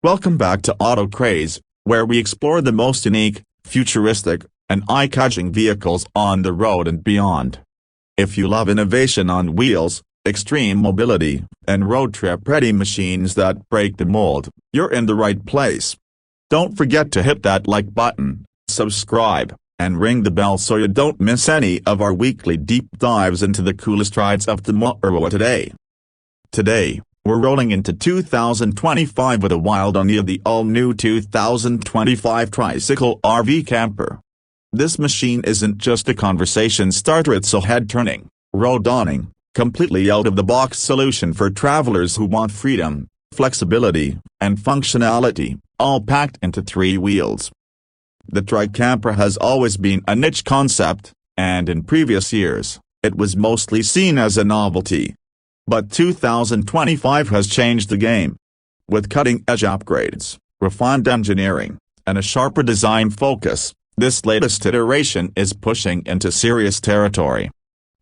Welcome back to Auto Craze, where we explore the most unique, futuristic, and eye-catching vehicles on the road and beyond. If you love innovation on wheels, extreme mobility, and road trip-ready machines that break the mold, you're in the right place. Don't forget to hit that like button, subscribe, and ring the bell so you don't miss any of our weekly deep dives into the coolest rides of the motorway today. Today, we're rolling into 2025 with a wild eye of the all-new 2025 Tricycle RV Camper. This machine isn't just a conversation starter, it's a head-turning, road-owning, completely out-of-the-box solution for travelers who want freedom, flexibility, and functionality, all packed into 3 wheels. The Trike camper has always been a niche concept, and in previous years, it was mostly seen as a novelty. But 2025 has changed the game. With cutting-edge upgrades, refined engineering, and a sharper design focus, this latest iteration is pushing into serious territory.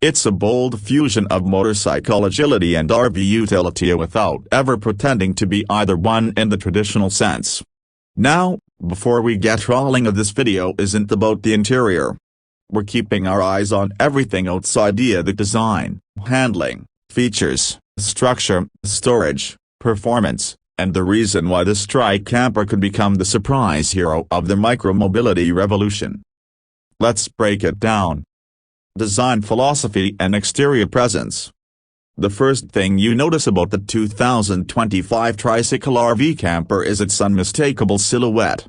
It's a bold fusion of motorcycle agility and RV utility without ever pretending to be either one in the traditional sense. Now, before we get rolling, this video isn't about the interior. We're keeping our eyes on everything outside the design, handling, features, structure, storage, performance, and the reason why this Trike camper could become the surprise hero of the micromobility revolution. Let's break it down. Design philosophy and exterior presence. The first thing you notice about the 2025 Tricycle RV Camper is its unmistakable silhouette.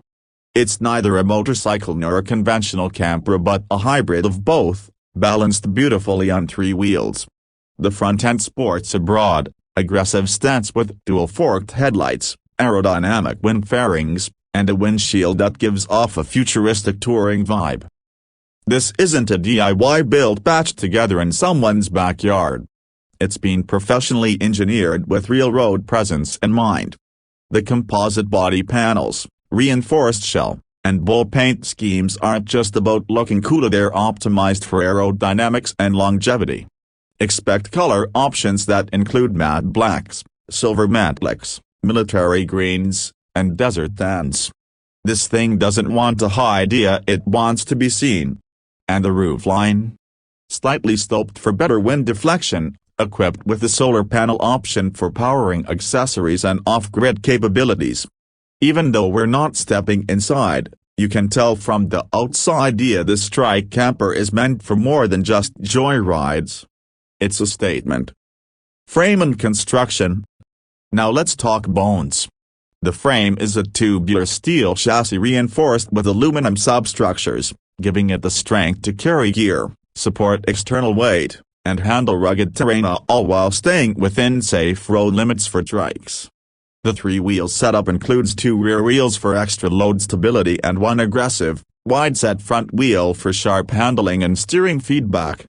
It's neither a motorcycle nor a conventional camper but a hybrid of both, balanced beautifully on 3 wheels. The front end sports a broad, aggressive stance with dual-forked headlights, aerodynamic wind fairings, and a windshield that gives off a futuristic touring vibe. This isn't a DIY build patched together in someone's backyard. It's been professionally engineered with real road presence in mind. The composite body panels, reinforced shell, and bull paint schemes aren't just about looking cool, they're optimized for aerodynamics and longevity. Expect color options that include matte blacks, silver metallics, military greens, and desert tans. This thing doesn't want to hide, it wants to be seen. And the roofline? Slightly sloped for better wind deflection, equipped with the solar panel option for powering accessories and off-grid capabilities. Even though we're not stepping inside, you can tell from the outside this Trike camper is meant for more than just joyrides. It's a statement. Frame and construction. Now let's talk bones. The frame is a tubular steel chassis reinforced with aluminum substructures, giving it the strength to carry gear, support external weight, and handle rugged terrain, all while staying within safe road limits for trikes. The 3-wheel setup includes 2 rear wheels for extra load stability and 1 aggressive, wide-set front wheel for sharp handling and steering feedback.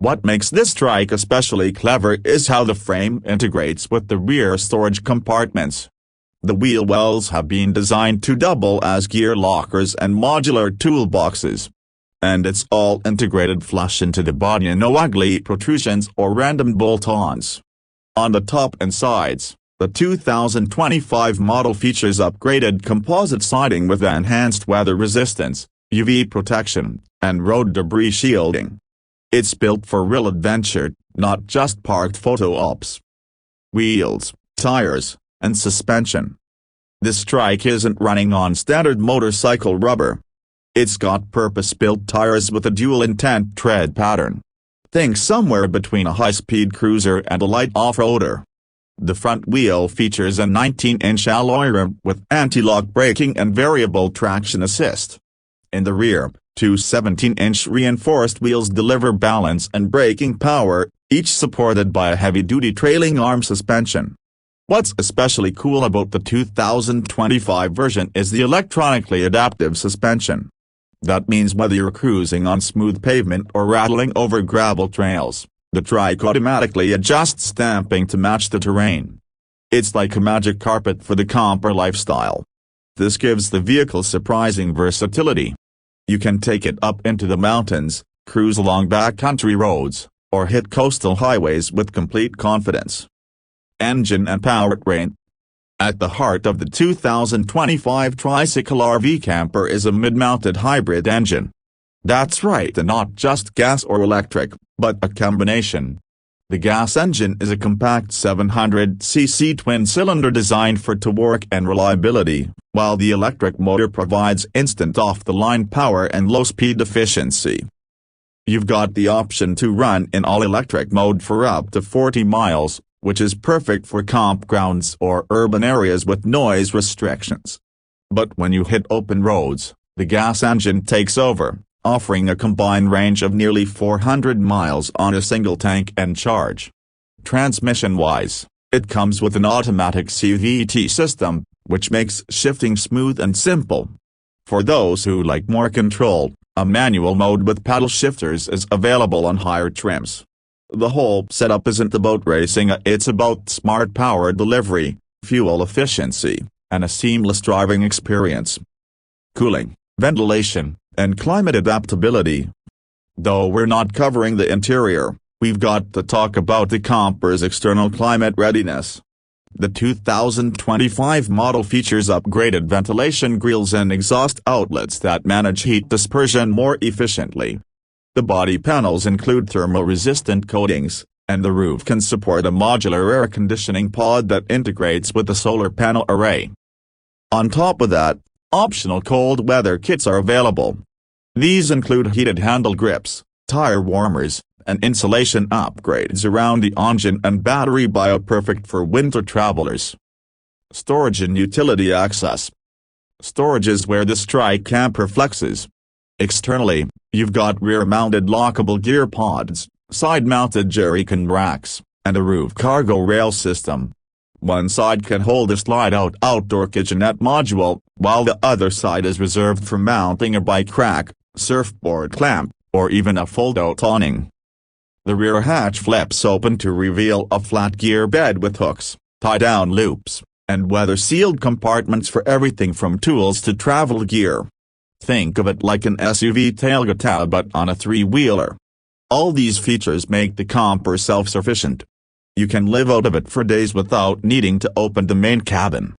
What makes this Trike especially clever is how the frame integrates with the rear storage compartments. The wheel wells have been designed to double as gear lockers and modular toolboxes. And it's all integrated flush into the body, no ugly protrusions or random bolt-ons. On the top and sides, the 2025 model features upgraded composite siding with enhanced weather resistance, UV protection, and road debris shielding. It's built for real adventure, not just parked photo ops. Wheels, tires, and suspension. This Trike isn't running on standard motorcycle rubber. It's got purpose-built tires with a dual-intent tread pattern. Think somewhere between a high-speed cruiser and a light off-roader. The front wheel features a 19-inch alloy rim with anti-lock braking and variable traction assist. In the rear, 2 17-inch reinforced wheels deliver balance and braking power, each supported by a heavy-duty trailing arm suspension. What's especially cool about the 2025 version is the electronically adaptive suspension. That means whether you're cruising on smooth pavement or rattling over gravel trails, the Trike automatically adjusts damping to match the terrain. It's like a magic carpet for the camper lifestyle. This gives the vehicle surprising versatility. You can take it up into the mountains, cruise along backcountry roads, or hit coastal highways with complete confidence. Engine and powertrain. At the heart of the 2025 Tricycle RV Camper is a mid-mounted hybrid engine. That's right, and not just gas or electric, but a combination. The gas engine is a compact 700cc twin-cylinder designed for torque and reliability, while the electric motor provides instant off-the-line power and low-speed efficiency. You've got the option to run in all-electric mode for up to 40 miles, which is perfect for campgrounds or urban areas with noise restrictions. But when you hit open roads, the gas engine takes over, offering a combined range of nearly 400 miles on a single tank and charge. Transmission-wise, it comes with an automatic CVT system, which makes shifting smooth and simple. For those who like more control, a manual mode with paddle shifters is available on higher trims. The whole setup isn't about racing, it's about smart power delivery, fuel efficiency, and a seamless driving experience. Cooling, ventilation, and climate adaptability. Though we're not covering the interior, we've got to talk about the camper's external climate readiness. The 2025 model features upgraded ventilation grilles and exhaust outlets that manage heat dispersion more efficiently. The body panels include thermal-resistant coatings, and the roof can support a modular air conditioning pod that integrates with the solar panel array. On top of that, optional cold weather kits are available. These include heated handle grips, tire warmers, and insulation upgrades around the engine and battery, perfect for winter travelers. Storage and utility access. Storage is where the Trike camper flexes. Externally, you've got rear-mounted lockable gear pods, side-mounted jerrycan racks, and a roof cargo rail system. One side can hold a slide-out outdoor kitchenette module, while the other side is reserved for mounting a bike rack, surfboard clamp, or even a fold-out awning. The rear hatch flips open to reveal a flat gear bed with hooks, tie-down loops, and weather-sealed compartments for everything from tools to travel gear. Think of it like an SUV tailgate but on a three-wheeler. All these features make the camper self-sufficient. You can live out of it for days without needing to open the main cabin.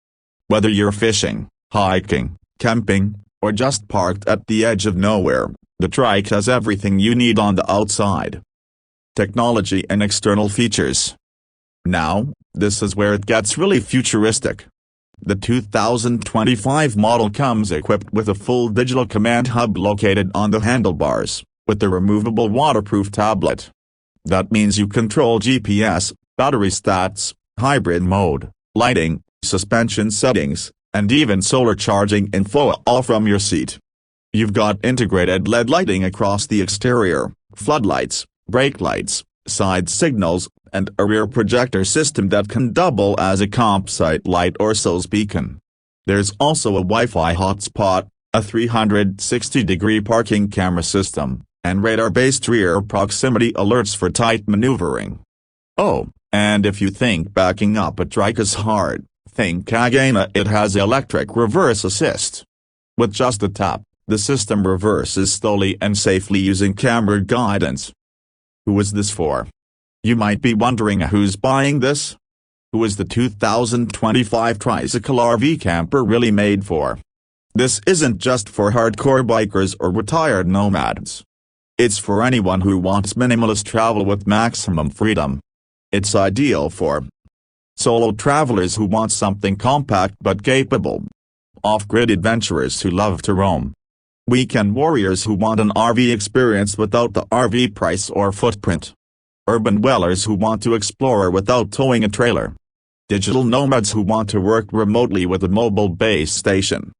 Whether you're fishing, hiking, camping, or just parked at the edge of nowhere, the Trike has everything you need on the outside. Technology and external features. Now, this is where it gets really futuristic. The 2025 model comes equipped with a full digital command hub located on the handlebars, with a removable waterproof tablet. That means you control GPS, battery stats, hybrid mode, lighting, suspension settings, and even solar charging info all from your seat. You've got integrated LED lighting across the exterior, floodlights, brake lights, side signals, and a rear projector system that can double as a campsite light or SOS beacon. There's also a Wi-Fi hotspot, a 360-degree parking camera system, and radar-based rear proximity alerts for tight maneuvering. Oh, and if you think backing up a Trike is hard, think again, it has electric reverse assist. With just a tap, the system reverses slowly and safely using camera guidance. Who is this for? You might be wondering, who's buying this? Who is the 2025 Tricycle RV Camper really made for? This isn't just for hardcore bikers or retired nomads. It's for anyone who wants minimalist travel with maximum freedom. It's ideal for solo travelers who want something compact but capable, off-grid adventurers who love to roam, weekend warriors who want an RV experience without the RV price or footprint, urban dwellers who want to explore without towing a trailer, digital nomads who want to work remotely with a mobile base station.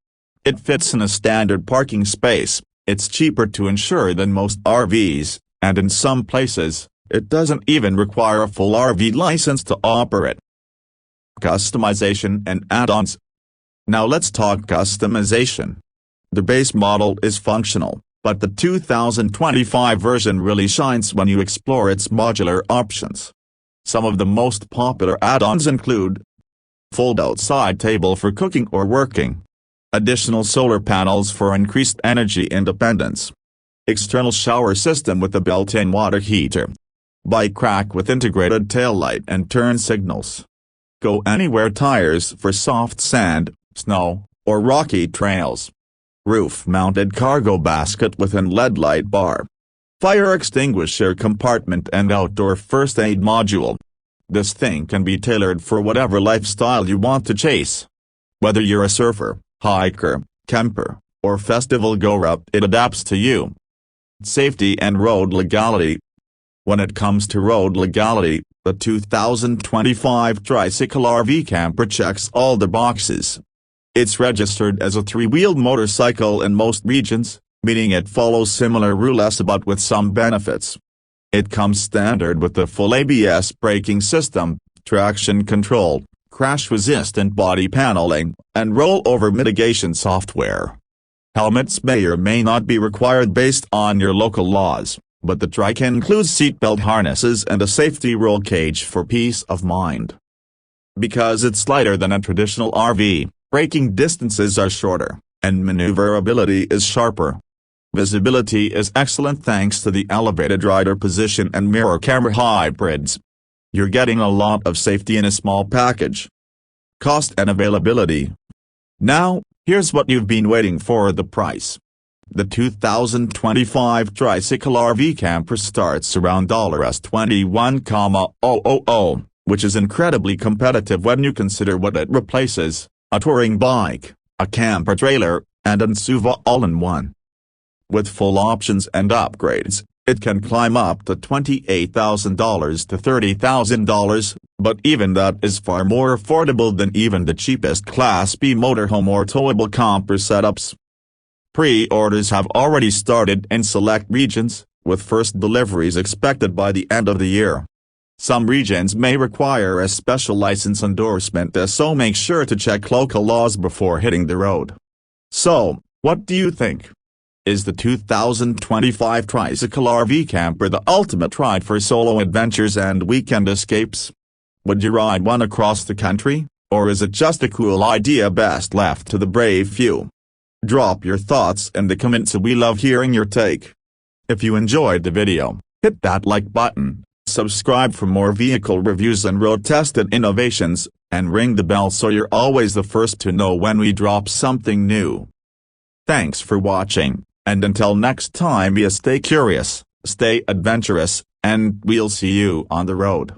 It fits in a standard parking space, it's cheaper to insure than most RVs, and in some places, it doesn't even require a full RV license to operate. Customization and add-ons. Now let's talk customization. The base model is functional, but the 2025 version really shines when you explore its modular options. Some of the most popular add-ons include fold-out side table for cooking or working, additional solar panels for increased energy independence, external shower system with a built-in water heater, bike rack with integrated taillight and turn signals, Go anywhere tires for soft sand, snow, or rocky trails. Roof-mounted cargo basket with an LED light bar. Fire extinguisher compartment and outdoor first aid module. This thing can be tailored for whatever lifestyle you want to chase. Whether you're a surfer, hiker, camper, or festival goer, it adapts to you. Safety and road legality. When it comes to road legality, the 2025 Tricycle RV Camper checks all the boxes. It's registered as a three-wheeled motorcycle in most regions, meaning it follows similar rules but with some benefits. It comes standard with the full ABS braking system, traction control, crash-resistant body paneling, and rollover mitigation software. Helmets may or may not be required based on your local laws, but the Trike includes seatbelt harnesses and a safety roll cage for peace of mind. Because it's lighter than a traditional RV, braking distances are shorter, and maneuverability is sharper. Visibility is excellent thanks to the elevated rider position and mirror camera hybrids. You're getting a lot of safety in a small package. Cost and availability. Now, here's what you've been waiting for: the price. The 2025 Tricycle RV Camper starts around $21,000, which is incredibly competitive when you consider what it replaces: a touring bike, a camper trailer, and an SUV all-in-one. With full options and upgrades, it can climb up to $28,000 to $30,000, but even that is far more affordable than even the cheapest Class B motorhome or towable camper setups. Pre-orders have already started in select regions, with first deliveries expected by the end of the year. Some regions may require a special license endorsement, so make sure to check local laws before hitting the road. So, what do you think? Is the 2025 Tricycle RV Camper the ultimate ride for solo adventures and weekend escapes? Would you ride one across the country, or is it just a cool idea best left to the brave few? Drop your thoughts in the comments. We love hearing your take. If you enjoyed the video, hit that like button, subscribe for more vehicle reviews and road-tested innovations, and ring the bell so you're always the first to know when we drop something new. Thanks for watching, and until next time, stay curious, stay adventurous, and we'll see you on the road.